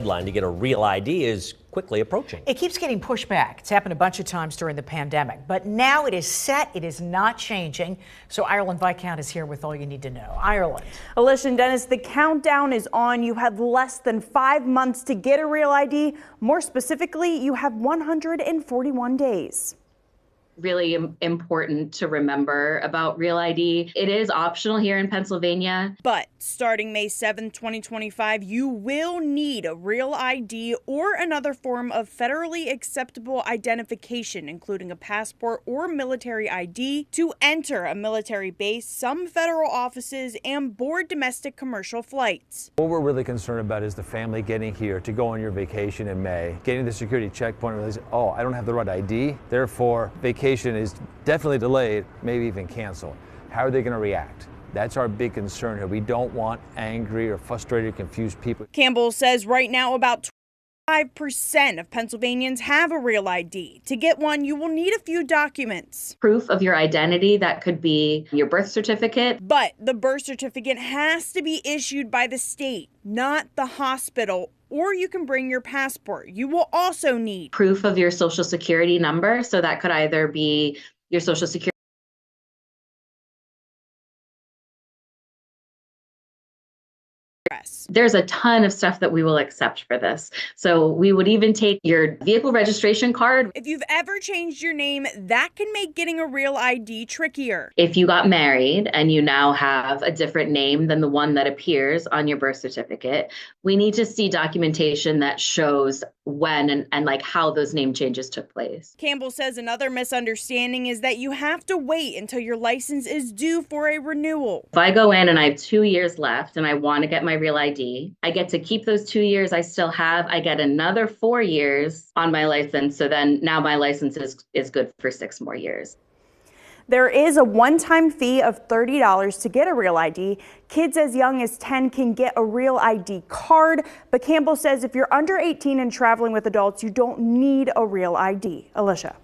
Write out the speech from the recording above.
Deadline to get a real ID is quickly approaching. It keeps getting pushed back. It's happened a bunch of times during the pandemic, but now it is set. It is not changing. So Ireland Viscount is here with all you need to know. Ireland. Alicia and Dennis, the countdown is on. You have less than 5 months to get a real ID. More specifically, you have 141 days. Really important to remember about Real ID. It is optional here in Pennsylvania. But starting May 7th, 2025, you will need a Real ID or another form of federally acceptable identification, including a passport or military ID, to enter a military base, some federal offices, and board domestic commercial flights. What we're really concerned about is the family getting here to go on your vacation in May, getting to the security checkpoint and realizing, oh, I don't have the right ID, therefore vacation is definitely delayed, maybe even canceled. How are they going to react? That's our big concern here. We don't want angry or frustrated, confused people. Campbell says right now about 5% of Pennsylvanians have a Real ID. To get one, you will need a few documents. Proof of your identity, that could be your birth certificate. But the birth certificate has to be issued by the state, not the hospital, or you can bring your passport. You will also need proof of your social security number. So that could either be your social security. There's a ton of stuff that we will accept for this. So we would even take your vehicle registration card. If you've ever changed your name, that can make getting a Real ID trickier. If you got married and you now have a different name than the one that appears on your birth certificate, we need to see documentation that shows when and like how those name changes took place. Campbell says another misunderstanding is that you have to wait until your license is due for a renewal. If I go in and I have 2 years left and I want to get my Real ID, I get to keep those 2 years I still have. I get another 4 years on my license. So then now my license is good for 6 more years. There is a one-time fee of $30 to get a Real ID. Kids as young as 10 can get a Real ID card, but Campbell says if you're under 18 and traveling with adults, you don't need a Real ID. Alicia.